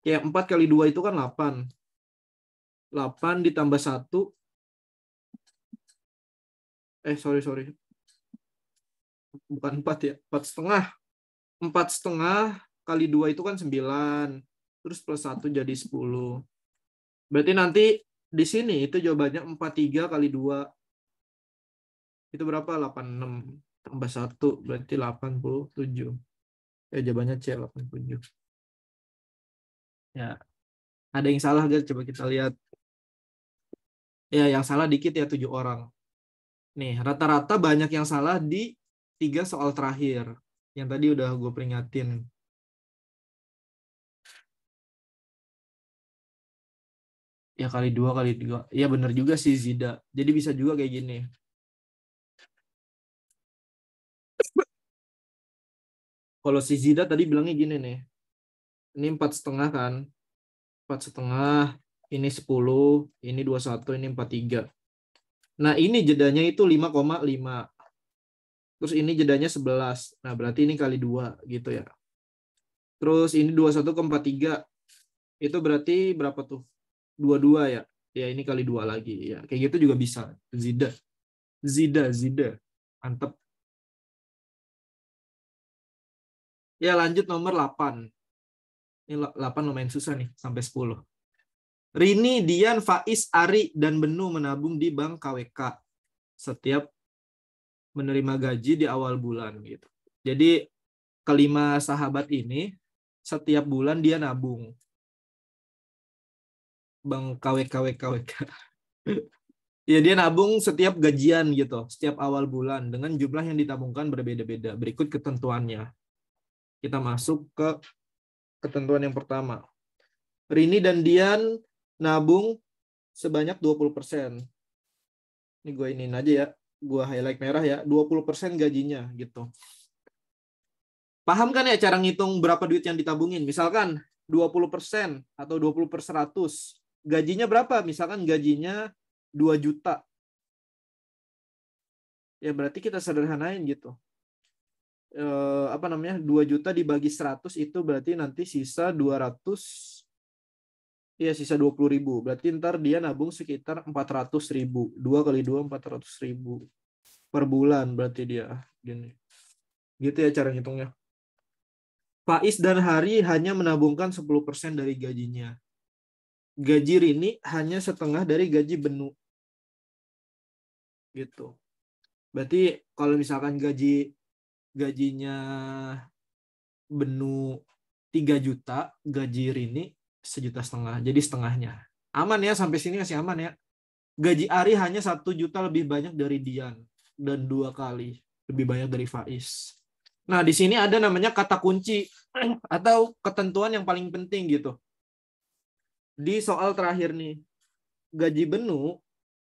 Ya, 4 kali 2 itu kan 8. 8 ditambah 1. Sorry. Bukan 4 ya. 4,5. 4,5 kali 2 itu kan 9. Terus plus 1 jadi 10. Berarti nanti di sini itu jawabannya 43 kali 2. Itu berapa? 86 tambah 1 berarti 87. Jawabannya C, 87. Ya, ada yang salah guys, coba kita lihat. Ya, yang salah dikit ya 7 orang. Nih, rata-rata banyak yang salah di 3 soal terakhir. Yang tadi udah gue peringatin. Ya kali 2 kali 3. Ya bener juga sih Zida. Jadi bisa juga kayak gini. Kalau si Zida tadi bilangnya gini nih. Ini 4,5 kan. 4,5. Ini 10. Ini 21. Ini 43. Nah ini jedanya itu 5,5. Terus ini jedanya 11. Nah berarti ini kali 2 gitu ya. Terus ini 21,43. Itu berarti berapa tuh? 22 ya. Ya ini kali 2 lagi ya. Kayak gitu juga bisa. Zida. Mantap. Ya lanjut nomor 8. Ini 8 lumayan susah nih sampai 10. Rini, Dian, Faiz, Ari, dan Benu menabung di bank KWK setiap menerima gaji di awal bulan gitu. Jadi kelima sahabat ini setiap bulan dia nabung. Bank KWK. Ya dia nabung setiap gajian gitu, setiap awal bulan dengan jumlah yang ditabungkan berbeda-beda. Berikut ketentuannya. Kita masuk ke ketentuan yang pertama. Rini dan Dian nabung sebanyak 20%. Ini gue iniin aja ya. Gue highlight merah ya. 20% gajinya gitu. Paham kan ya cara ngitung berapa duit yang ditabungin? Misalkan 20% atau 20/100. Gajinya berapa? Misalkan gajinya 2 juta. Ya berarti kita sederhanain gitu. 2 juta dibagi 100 itu berarti nanti sisa 200. Iya, sisa 20.000. Berarti ntar dia nabung sekitar 400.000. 2 kali 2, 400.000 per bulan berarti dia. Gini. Gitu ya cara ngitungnya. Faiz dan Hari hanya menabungkan 10% dari gajinya. Gaji Rini hanya setengah dari gaji Benu. Gitu. Berarti kalau misalkan gajinya Benu 3 juta, gaji Rini 1,5 juta. Jadi setengahnya. Aman ya, sampai sini masih aman ya. Gaji Ari hanya 1 juta lebih banyak dari Dian. Dan 2 kali lebih banyak dari Faiz. Nah, di sini ada namanya kata kunci atau ketentuan yang paling penting gitu. Di soal terakhir nih, gaji Benu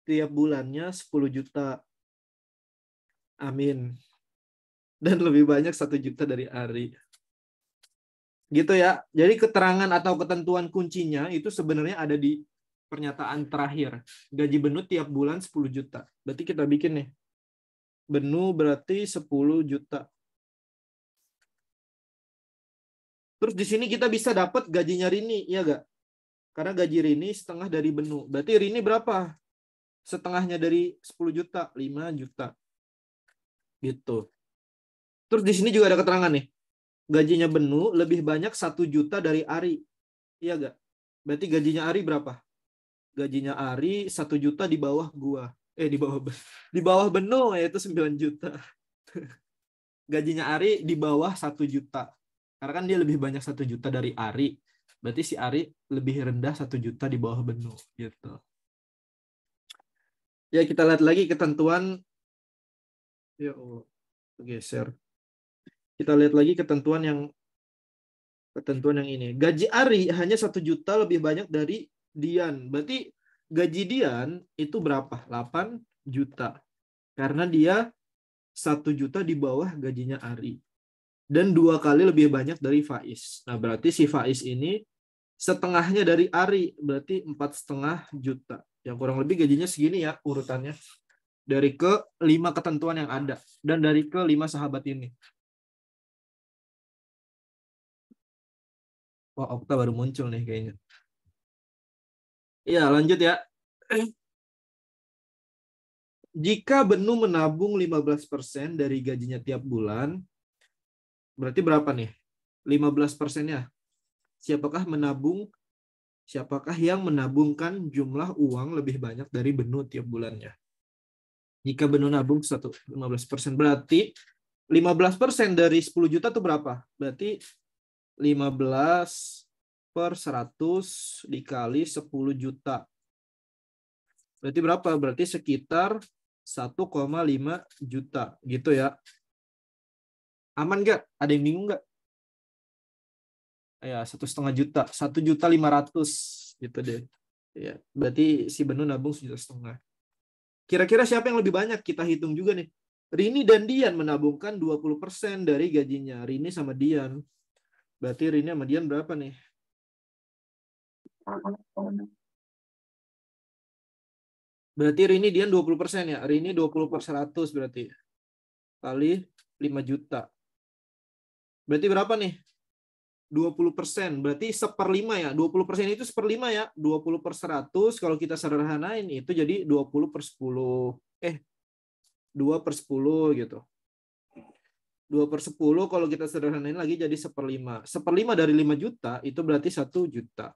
tiap bulannya 10 juta. Amin. Dan lebih banyak 1 juta dari Ari. Gitu ya. Jadi keterangan atau ketentuan kuncinya itu sebenarnya ada di pernyataan terakhir. Gaji Benu tiap bulan 10 juta. Berarti kita bikin nih. Benu berarti 10 juta. Terus di sini kita bisa dapat gajinya Rini, iya gak? Karena gaji Rini setengah dari Benu. Berarti Rini berapa? Setengahnya dari 10 juta, 5 juta. Gitu. Terus di sini juga ada keterangan nih. Gajinya Benu lebih banyak 1 juta dari Ari. Iya gak? Berarti gajinya Ari berapa? Gajinya Ari 1 juta di bawah gua. Di bawah Benu yaitu 9 juta. Gajinya Ari di bawah 1 juta. Karena kan dia lebih banyak 1 juta dari Ari. Berarti si Ari lebih rendah 1 juta di bawah Benu gitu. Ya kita lihat lagi ketentuan. Ya Allah, geser. Kita lihat lagi ketentuan yang ini. Gaji Ari hanya 1 juta lebih banyak dari Dian. Berarti gaji Dian itu berapa? 8 juta. Karena dia 1 juta di bawah gajinya Ari. Dan 2 kali lebih banyak dari Faiz. Nah, berarti si Faiz ini setengahnya dari Ari. Berarti 4,5 juta. Yang kurang lebih gajinya segini ya urutannya. Dari ke 5 ketentuan yang ada. Dan dari ke 5 sahabat ini. Wah, Okta baru muncul nih kayaknya. Iya, lanjut ya. Jika Benu menabung 15% dari gajinya tiap bulan, berarti berapa nih? 15%-nya. Siapakah yang menabungkan jumlah uang lebih banyak dari Benu tiap bulannya? Jika Benu nabung 15%, berarti 15% dari 10 juta itu berapa? Berarti 15 per 100 dikali 10 juta. Berarti berapa? Berarti sekitar 1,5 juta gitu ya. Aman nggak? Ada yang bingung nggak? Ya, 1,5 juta, 1.500.000 gitu deh. Ya, berarti si Benu nabung 1,5 juta. Kira-kira siapa yang lebih banyak? Kita hitung juga nih. Rini dan Dian menabungkan 20% dari gajinya. Rini sama Dian. Berarti Rini sama Dian berapa nih? Berarti Rini Dian 20% ya. Rini 20 per 100 berarti. Kali 5 juta. Berarti berapa nih? 20%. Berarti 1/5 ya. 20% itu 1/5 ya. 20 per 100. Kalau kita sederhanain itu jadi 20 per 10. 2 per 10 gitu. 2 per 10 kalau kita sederhanain lagi jadi 1/5. 1/5 dari 5 juta itu berarti 1 juta.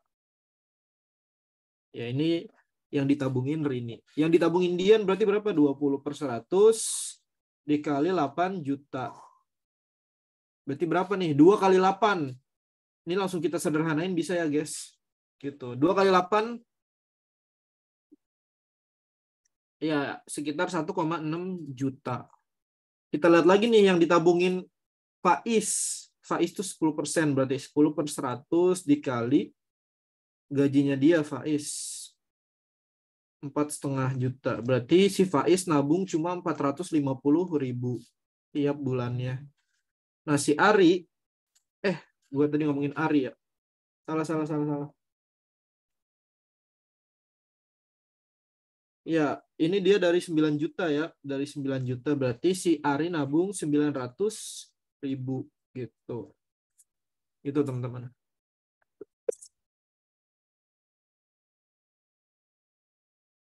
Ya ini yang ditabungin Rini. Yang ditabungin Dian berarti berapa? 20 per 100 dikali 8 juta. Berarti berapa nih? 2 kali 8. Ini langsung kita sederhanain bisa ya guys. Gitu. 2 kali 8 ya sekitar 1,6 juta. Kita lihat lagi nih yang ditabungin Faiz. Faiz itu 10%, berarti 10 per 100 dikali gajinya dia Faiz. 4,5 juta. Berarti si Faiz nabung cuma 450.000 tiap bulannya. Nah si Ari, gue tadi ngomongin Ari ya. Salah. Ya, ini dia dari 9 juta ya. Dari 9 juta berarti si Ari nabung 900.000 gitu. Itu teman-teman.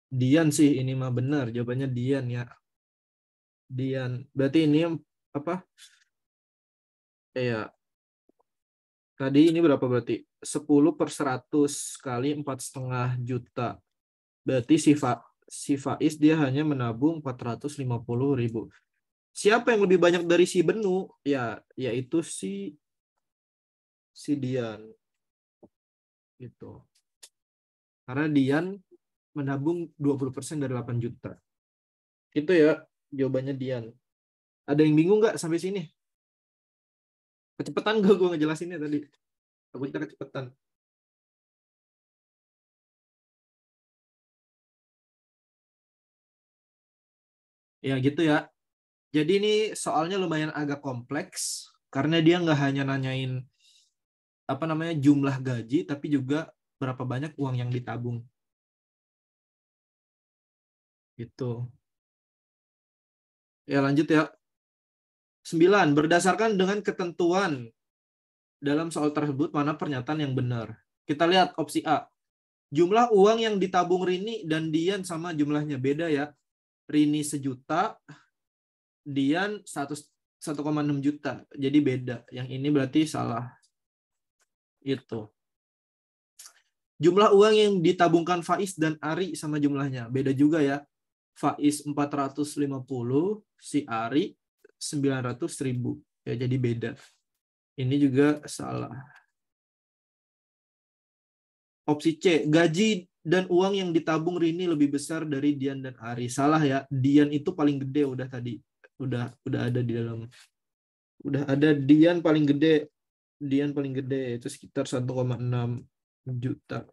Dian sih ini mah benar. Jawabannya Dian ya. Dian. Berarti ini apa? Ya. Tadi ini berapa berarti? 10 per 100 kali 4,5 juta. Berarti si Faiz dia hanya menabung 450.000. Siapa yang lebih banyak dari si Benu? Ya, yaitu si Dian. Gitu. Karena Dian menabung 20% dari 8 juta. Itu ya jawabannya Dian. Ada yang bingung nggak sampai sini? Kecepatan gue ngejelasinnya tadi. Aku kita kecepatan. Ya gitu ya. Jadi ini soalnya lumayan agak kompleks karena dia nggak hanya nanyain jumlah gaji tapi juga berapa banyak uang yang ditabung. Gitu. Ya lanjut ya. 9. Berdasarkan dengan ketentuan dalam soal tersebut mana pernyataan yang benar. Kita lihat opsi A. Jumlah uang yang ditabung Rini dan Dian sama jumlahnya beda ya. Rini 1 juta, Dian 1,6 juta. Jadi beda. Yang ini berarti salah. Itu. Jumlah uang yang ditabungkan Faiz dan Ari sama jumlahnya. Beda juga ya. Faiz 450, si Ari 900.000. Ya, jadi beda. Ini juga salah. Opsi C, gaji dan uang yang ditabung Rini lebih besar dari Dian dan Ari. Salah ya. Dian itu paling gede udah tadi. Udah ada di dalam. Udah ada Dian paling gede. Dian paling gede itu sekitar 1,6 juta.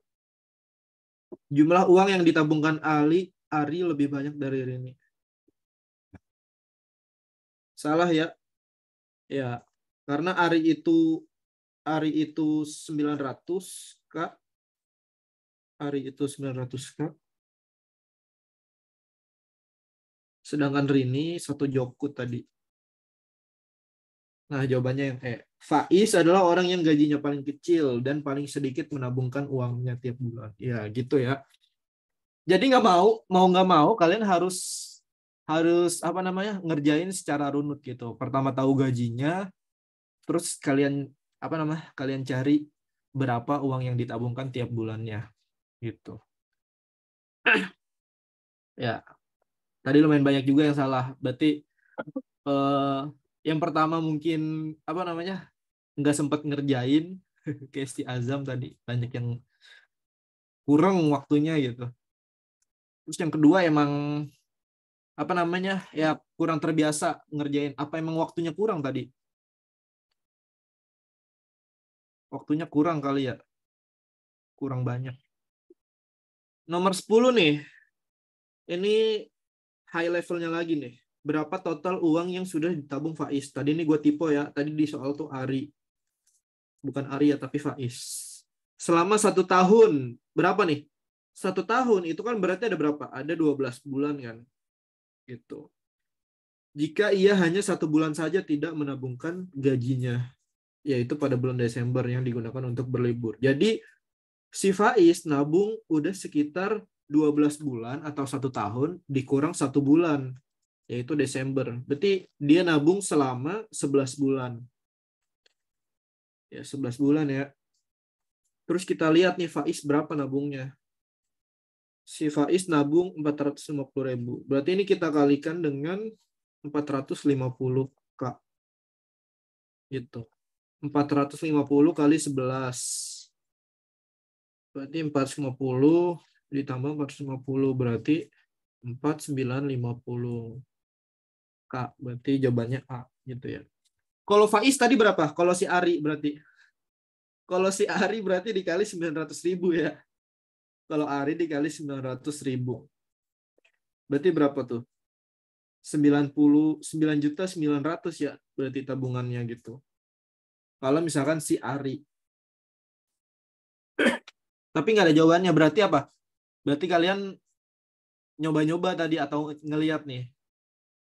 Jumlah uang yang ditabungkan Ari lebih banyak dari Rini. Salah ya. Ya, karena Ari itu 900K. Ari itu 900K. Sedangkan Rini 1 jokut tadi. Nah, jawabannya yang E. Faiz adalah orang yang gajinya paling kecil dan paling sedikit menabungkan uangnya tiap bulan. Ya, gitu ya. Jadi nggak nggak mau, kalian harus ngerjain secara runut gitu. Pertama tahu gajinya, terus kalian kalian cari berapa uang yang ditabungkan tiap bulannya gitu. Ya. Tadi lumayan banyak juga yang salah. Berarti yang pertama mungkin apa namanya nggak sempat ngerjain kayak si Azam tadi, banyak yang kurang waktunya gitu. Terus yang kedua emang apa namanya ya kurang terbiasa ngerjain. Apa emang waktunya kurang tadi? Waktunya kurang kali ya, kurang banyak. Nomor 10 nih, ini high levelnya lagi nih. Berapa total uang yang sudah ditabung Faiz? Tadi ini gue tipe ya, tadi di soal tuh Ari. Bukan Ari ya, tapi Faiz. Selama 1 tahun, berapa nih? 1 tahun itu kan berarti ada berapa? Ada 12 bulan kan? Gitu. Jika ia hanya 1 bulan saja tidak menabungkan gajinya, yaitu pada bulan Desember yang digunakan untuk berlibur. Jadi si Faiz nabung udah sekitar 12 bulan atau 1 tahun dikurang 1 bulan, yaitu Desember. Berarti dia nabung selama 11 bulan. Ya, 11 bulan ya. Terus kita lihat nih Faiz berapa nabungnya. Si Faiz nabung 450.000. Berarti ini kita kalikan dengan 450K. Gitu. 450 kali 11. Berarti 450 ditambah 450 berarti 4950. K. Berarti jawabannya A gitu ya. Kalau Faiz tadi berapa? Kalau si Ari berarti. Kalau si Ari berarti dikali 900.000 ya. Kalau Ari dikali 900.000. Berarti berapa tuh? 99.900.000 ya berarti tabungannya gitu. Kalau misalkan si Ari. Tapi nggak ada jawabannya. Berarti apa? Berarti kalian nyoba-nyoba tadi atau ngelihat nih.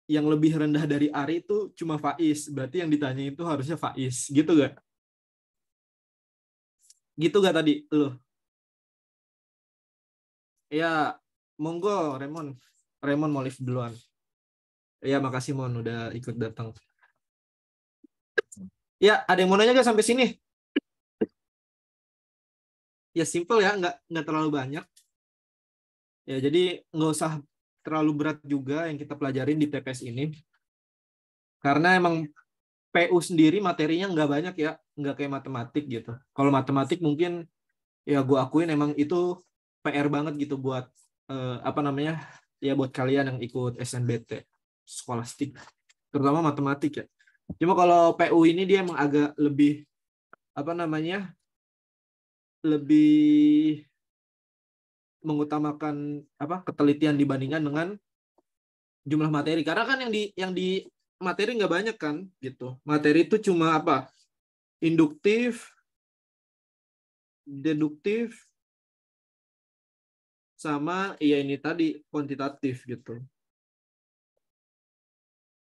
Yang lebih rendah dari Ari itu cuma Faiz. Berarti yang ditanya itu harusnya Faiz. Gitu gak? Gitu gak tadi? Loh. Ya, monggo Remon. Remon mau live duluan. Ya, makasih Mon udah ikut datang. Ya, ada yang mau nanya gak sampai sini? Ya simple ya, nggak terlalu banyak. Ya, jadi nggak usah terlalu berat juga yang kita pelajarin di TPS ini. Karena emang PU sendiri materinya nggak banyak ya, nggak kayak matematik gitu. Kalau matematik mungkin ya gue akuin emang itu PR banget gitu buat apa namanya ya buat kalian yang ikut SNBT skolastik, terutama matematik ya. Cuma kalau PU ini dia emang agak lebih apa namanya lebih mengutamakan apa ketelitian dibandingkan dengan jumlah materi. Karena kan yang di materi nggak banyak kan gitu. Materi itu cuma apa? Induktif, deduktif, sama ya ini tadi kuantitatif gitu.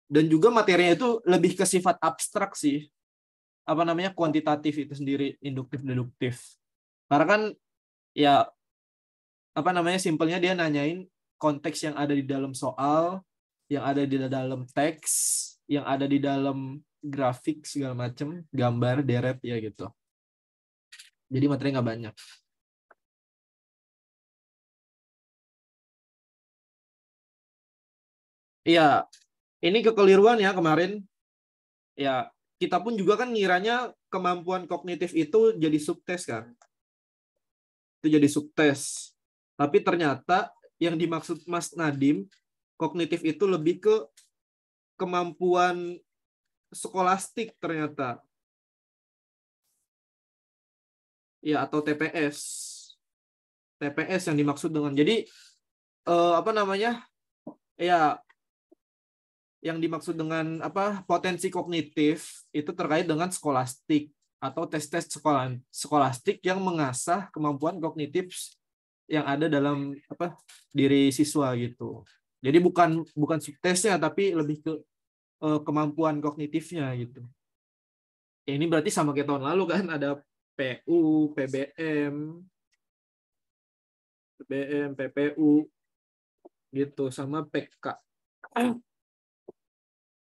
Dan juga materinya itu lebih ke sifat abstrak sih. Apa namanya kuantitatif itu sendiri, induktif, deduktif. Karena kan ya apa namanya simpelnya dia nanyain konteks yang ada di dalam soal, yang ada di dalam teks, yang ada di dalam grafik segala macam, gambar, deret ya gitu. Jadi materi nggak banyak. Iya, ini kekeliruan ya kemarin. Ya, kita pun juga kan ngiranya kemampuan kognitif itu jadi subtes kan. Itu jadi subtes. Tapi ternyata yang dimaksud Mas Nadim, kognitif itu lebih ke kemampuan skolastik ternyata. Ya, atau TPS. TPS yang dimaksud dengan. Jadi apa namanya? Ya, yang dimaksud dengan apa potensi kognitif itu terkait dengan skolastik atau tes-tes skolastik yang mengasah kemampuan kognitif yang ada dalam apa diri siswa gitu. Jadi bukan subtesnya tapi lebih ke kemampuan kognitifnya gitu. Ya, ini berarti sama kayak tahun lalu kan ada PU, PPU gitu sama PK.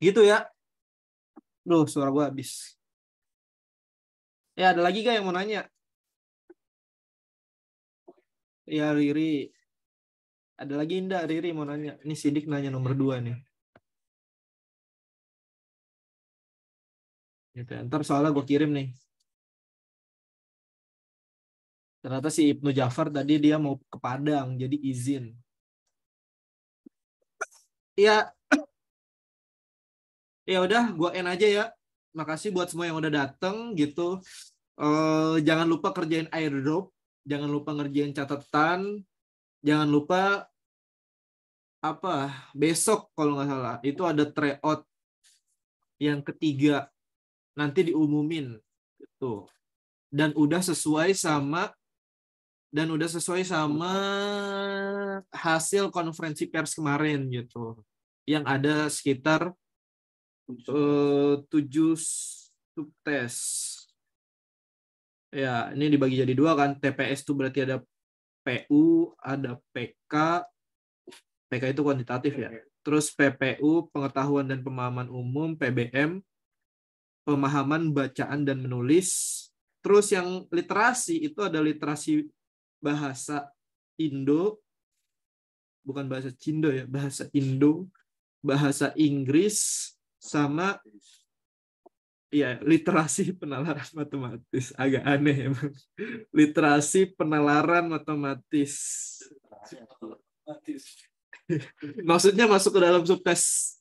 Gitu ya. Duh, suara gua habis. Ya, ada lagi gak yang mau nanya? Ya, Riri. Ada lagi Indah, Riri mau nanya. Ini Sidik nanya nomor 2 nih. Gitu. Ntar soalnya gue kirim nih. Ternyata si Ibnu Jafar tadi dia mau ke Padang, jadi izin. Ya, ya udah, gue end aja ya. Makasih buat semua yang udah dateng gitu. Jangan lupa kerjain airdrop, jangan lupa ngerjain catatan, jangan lupa besok kalau nggak salah itu ada tryout yang ketiga nanti diumumin gitu. Dan udah sesuai sama hasil konferensi pers kemarin gitu. Yang ada sekitar 7 subtes. Ya, ini dibagi jadi 2 kan. TPS itu berarti ada PU, ada PK. PK itu kuantitatif ya. Terus PPU, pengetahuan dan pemahaman umum, PBM, pemahaman bacaan dan menulis. Terus yang literasi itu ada literasi bahasa Indo, bukan bahasa Cindo ya, bahasa Indo, bahasa Inggris, sama ya literasi penalaran matematis. Agak aneh emang. Literasi penalaran matematis. Maksudnya masuk ke dalam subtes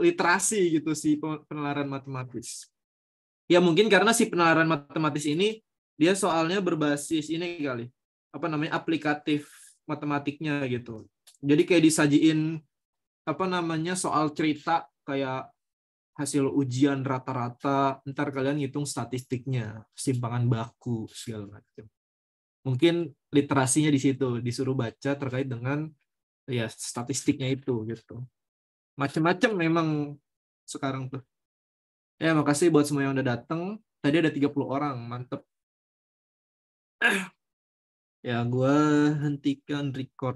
literasi gitu sih, penalaran matematis. Ya mungkin karena si penalaran matematis ini dia soalnya berbasis ini kali, aplikatif matematiknya gitu. Jadi kayak disajiin soal cerita kayak hasil ujian rata-rata, ntar kalian ngitung statistiknya, simpangan baku segala macam. Mungkin literasinya di situ, disuruh baca terkait dengan ya statistiknya itu gitu. Macam-macam memang sekarang tuh. Ya, makasih buat semua yang udah datang. Tadi ada 30 orang, mantep. Ya, gua hentikan record.